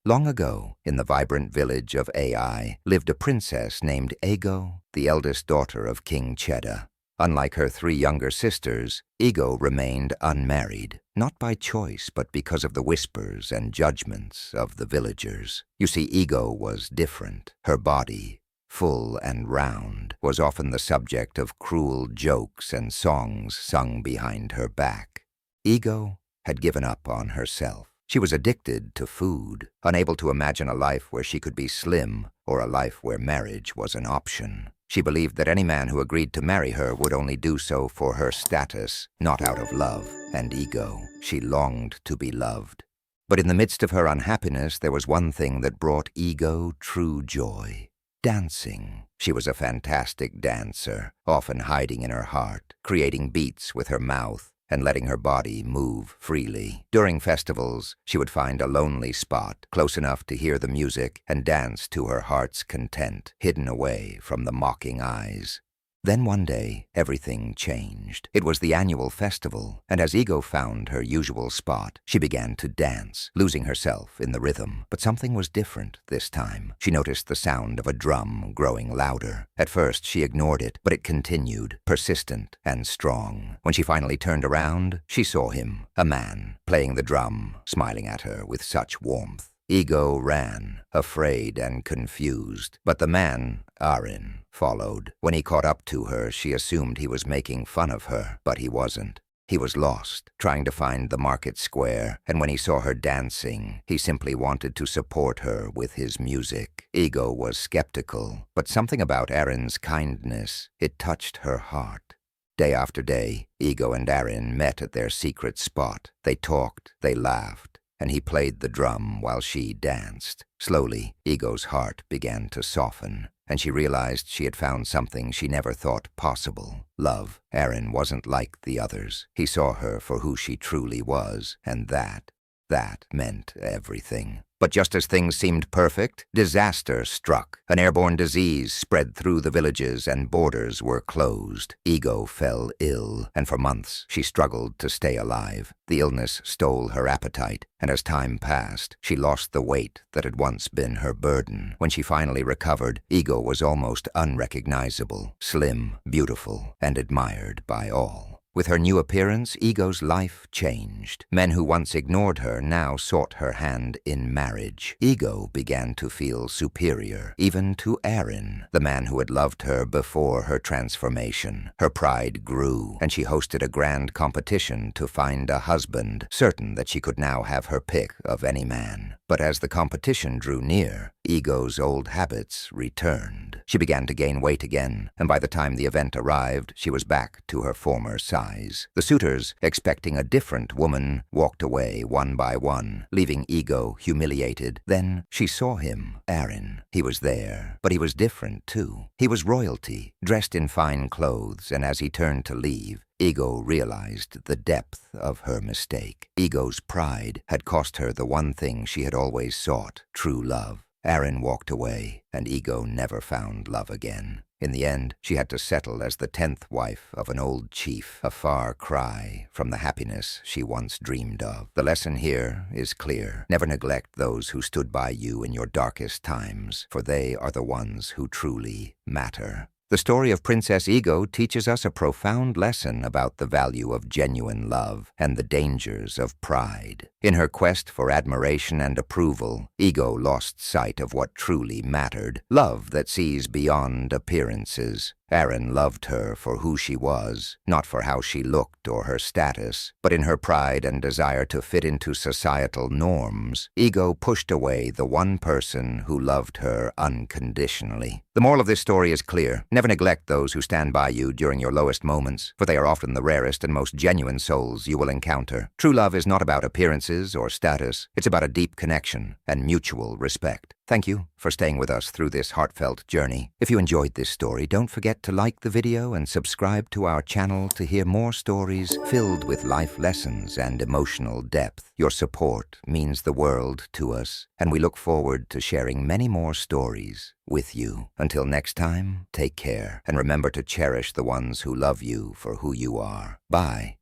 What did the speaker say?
Long ago, in the vibrant village of Ai, lived a princess named Ego, the eldest daughter of King Cheddar. Unlike her 3 younger sisters, Ego remained unmarried, not by choice but because of the whispers and judgments of the villagers. You see, Ego was different. Her body, full and round, was often the subject of cruel jokes and songs sung behind her back. Ego had given up on herself. She was addicted to food, unable to imagine a life where she could be slim or a life where marriage was an option. She believed that any man who agreed to marry her would only do so for her status, not out of love and ego. She longed to be loved. But in the midst of her unhappiness, there was one thing that brought Ego true joy: dancing. She was a fantastic dancer, often hiding in her heart, creating beats with her mouth, and letting her body move freely. During festivals, she would find a lonely spot, close enough to hear the music, and dance to her heart's content, hidden away from the mocking eyes. Then one day, everything changed. It was the annual festival, and as Ego found her usual spot, she began to dance, losing herself in the rhythm. But something was different this time. She noticed the sound of a drum growing louder. At first, she ignored it, but it continued, persistent and strong. When she finally turned around, she saw him, a man, playing the drum, smiling at her with such warmth. Ego ran, afraid and confused, but the man, Aaron, followed. When he caught up to her, she assumed he was making fun of her, but he wasn't. He was lost, trying to find the market square, and when he saw her dancing, he simply wanted to support her with his music. Ego was skeptical, but something about Aaron's kindness, it touched her heart. Day after day, Ego and Aaron met at their secret spot. They talked, they laughed, and he played the drum while she danced. Slowly, Ego's heart began to soften, and she realized she had found something she never thought possible: love. Aaron wasn't like the others. He saw her for who she truly was, and that meant everything. But just as things seemed perfect, disaster struck. An airborne disease spread through the villages and borders were closed. Ego fell ill, and for months she struggled to stay alive. The illness stole her appetite, and as time passed, she lost the weight that had once been her burden. When she finally recovered, Ego was almost unrecognizable, slim, beautiful, and admired by all. With her new appearance, Ego's life changed. Men who once ignored her now sought her hand in marriage. Ego began to feel superior, even to Aaron, the man who had loved her before her transformation. Her pride grew, and she hosted a grand competition to find a husband, certain that she could now have her pick of any man. But as the competition drew near, Ego's old habits returned. She began to gain weight again, and by the time the event arrived, she was back to her former size. The suitors, expecting a different woman, walked away one by one, leaving Ego humiliated. Then she saw him, Aaron. He was there, but he was different too. He was royalty, dressed in fine clothes, and as he turned to leave, Ego realized the depth of her mistake. Ego's pride had cost her the one thing she had always sought: true love. Aaron walked away, and Ego never found love again. In the end, she had to settle as the 10th wife of an old chief, a far cry from the happiness she once dreamed of. The lesson here is clear. Never neglect those who stood by you in your darkest times, for they are the ones who truly matter. The story of Princess Ego teaches us a profound lesson about the value of genuine love and the dangers of pride. In her quest for admiration and approval, Ego lost sight of what truly mattered: love that sees beyond appearances. Aaron loved her for who she was, not for how she looked or her status, but in her pride and desire to fit into societal norms, Ego pushed away the one person who loved her unconditionally. The moral of this story is clear. Never neglect those who stand by you during your lowest moments, for they are often the rarest and most genuine souls you will encounter. True love is not about appearances or status. It's about a deep connection and mutual respect. Thank you for staying with us through this heartfelt journey. If you enjoyed this story, don't forget to like the video and subscribe to our channel to hear more stories filled with life lessons and emotional depth. Your support means the world to us, and we look forward to sharing many more stories with you. Until next time, take care, and remember to cherish the ones who love you for who you are. Bye.